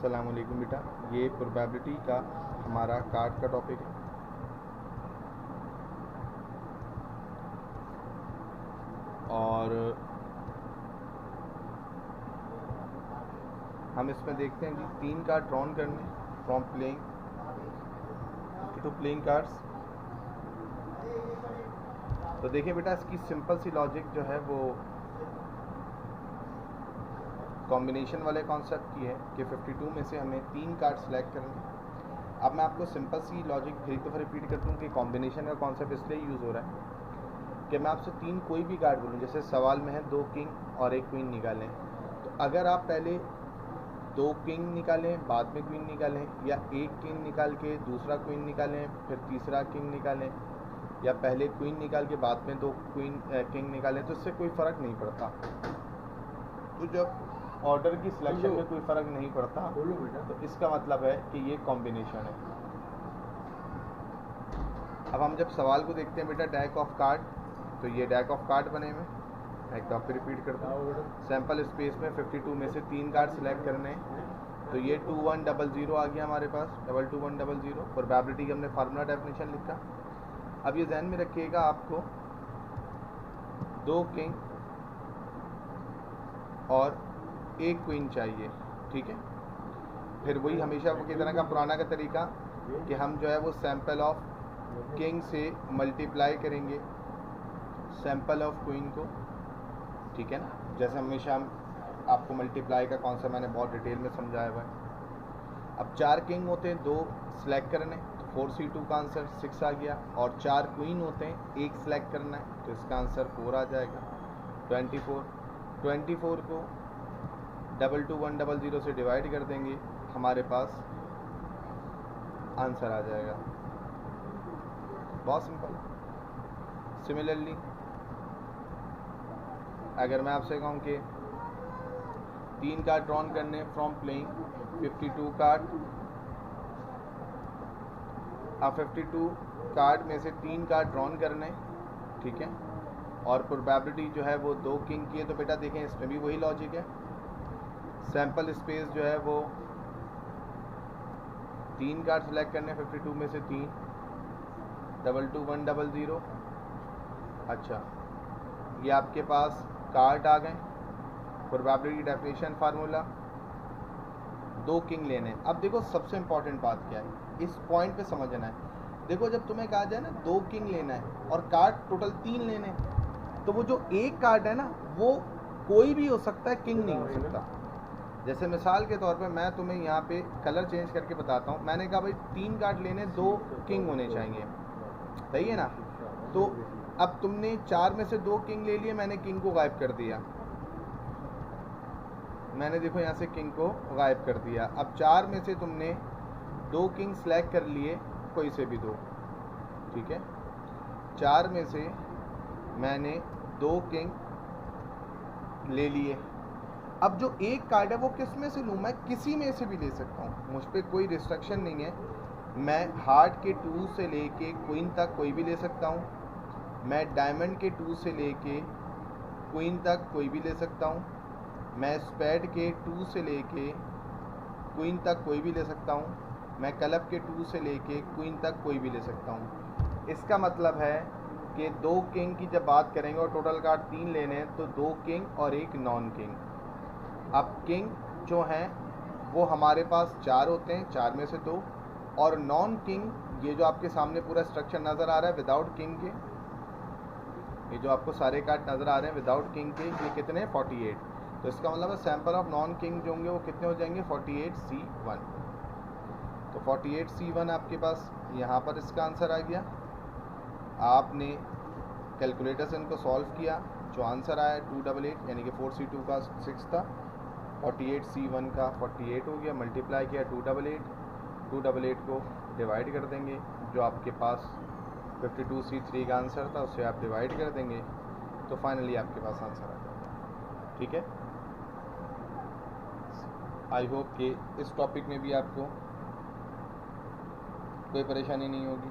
अस्सलाम वालेकुम बेटा, ये प्रोबेबिलिटी का हमारा कार्ड का टॉपिक है। और हम इसमें देखते हैं जी 3 कार्ड ड्रॉन करने from playing two playing cards. तो देखिए बेटा, इसकी सिंपल सी लॉजिक जो है वो कॉम्बिनेशन वाले कॉन्सेप्ट की है कि 52 में से हमें 3 कार्ड सेलेक्ट करने। अब मैं आपको सिंपल सी लॉजिक फिर एक दफ़ा रिपीट करता हूँ कि कॉम्बिनेशन का कॉन्सेप्ट इसलिए यूज़ हो रहा है कि मैं आपसे 3 कोई भी कार्ड बोलूँ, जैसे सवाल में है 2 किंग और 1 क्वीन निकालें, तो अगर आप पहले 2 किंग निकालें बाद में क्वीन निकालें, या 1 किंग निकाल के दूसरा क्वीन निकालें फिर तीसरा किंग निकालें, या पहले क्वीन निकाल के बाद में 2 किंग निकालें, तो इससे कोई फ़र्क नहीं पड़ता। तो जब ऑर्डर की सिलेक्शन में कोई फ़र्क नहीं पड़ता तो इसका मतलब है कि ये कॉम्बिनेशन है। अब हम जब सवाल को देखते हैं बेटा डेक ऑफ कार्ड, तो ये डेक ऑफ कार्ड बने हुए, एक बार फिर रिपीट करता हूँ। सैम्पल स्पेस में 52 में से 3 कार्ड सेलेक्ट करने हैं, तो ये 2100 आ गया हमारे पास, 22100। प्रोबेबिलिटी की हमने फार्मूला डेफिनेशन लिखा। अब ये ध्यान में रखिएगा, आपको 2 किंग और 1 क्वीन चाहिए, ठीक है। फिर वही हमेशा की तरह का पुराना का तरीका कि हम जो है वो सैम्पल ऑफ किंग से मल्टीप्लाई करेंगे सैम्पल ऑफ क्वीन को, ठीक है ना। जैसे हमेशा हम आपको मल्टीप्लाई का कॉन्सेप्ट मैंने बहुत डिटेल में समझाया हुआ है। अब 4 किंग होते हैं, 2 सेलेक्ट करने, तो 4C2 का आंसर 6 आ गया। और 4 क्वीन होते हैं, 1 सेलेक्ट करना है, तो इसका आंसर 4 आ जाएगा, 24 को 22100 से डिवाइड कर देंगे, हमारे पास आंसर आ जाएगा। बहुत सिंपल। सिमिलरली अगर मैं आपसे कहूँ कि 3 कार्ड ड्रॉन करने फ्रॉम प्लेइंग 52 कार्ड, अब 52 कार्ड में से 3 कार्ड ड्रॉन करने, ठीक है, और प्रोबेबिलिटी जो है वो 2 किंग की है, तो बेटा देखें इसमें भी वही लॉजिक है। सैम्पल स्पेस जो है वो 3 कार्ड सेलेक्ट करने 52 में से 3, 22100। अच्छा, ये आपके पास कार्ड आ गए। प्रोबेबिलिटी डेफिनेशन फार्मूला, 2 किंग लेने। अब देखो सबसे इम्पॉर्टेंट बात क्या है, इस पॉइंट पे समझना है। देखो जब तुम्हें कहा जाए ना 2 किंग लेना है और कार्ड टोटल 3 लेने, तो वो जो एक कार्ड है ना वो कोई भी हो सकता है, किंग नहीं हो सकता। जैसे मिसाल के तौर पे मैं तुम्हें यहाँ पे कलर चेंज करके बताता हूँ। मैंने कहा भाई 3 कार्ड लेने, 2 किंग होने चाहिए, सही है ना। तो अब तुमने 4 में से 2 किंग ले लिए, मैंने किंग को गायब कर दिया। मैंने देखो यहाँ से किंग को गायब कर दिया। अब 4 में से तुमने 2 किंग सेलेक्ट कर लिए, कोई से भी 2, ठीक है। 4 में से मैंने 2 किंग ले लिए। अब जो एक कार्ड है वो किस में से लूँ? मैं किसी में से भी ले सकता हूँ, मुझ पर कोई रिस्ट्रिक्शन नहीं है। मैं हार्ट के 2 से लेके क्वीन तक कोई भी ले सकता हूँ, मैं डायमंड के 2 से लेके क्वीन तक कोई भी ले सकता हूँ, मैं स्पैड के 2 से लेके क्वीन तक कोई भी ले सकता हूँ, मैं क्लब के 2 से लेके क्वीन तक कोई भी ले सकता हूँ। इसका मतलब है कि 2 किंग की जब बात करेंगे और टोटल कार्ड 3 लेने हैं, तो 2 किंग और 1 नॉन किंग। अब किंग जो हैं वो हमारे पास 4 होते हैं, 4 में से 2, और नॉन किंग ये जो आपके सामने पूरा स्ट्रक्चर नज़र आ रहा है विदाउट किंग के, ये जो आपको सारे कार्ड नज़र आ रहे हैं विदाउट किंग के, ये कितने? 48। तो इसका मतलब है सैम्पल ऑफ नॉन किंग जो होंगे वो कितने हो जाएंगे? 48C1। तो 48C1 आपके पास यहाँ पर इसका आंसर आ गया। आपने कैलकुलेटर से इनको सॉल्व किया, जो आंसर आया 288, यानी कि 4C2 का 6 था, 48C1 का 48 हो गया, मल्टीप्लाई किया 288 को डिवाइड कर देंगे, जो आपके पास 52C3 का आंसर था उससे आप डिवाइड कर देंगे, तो फाइनली आपके पास आंसर आ जाएगा, ठीक है। आई होप कि इस टॉपिक में भी आपको कोई परेशानी नहीं होगी।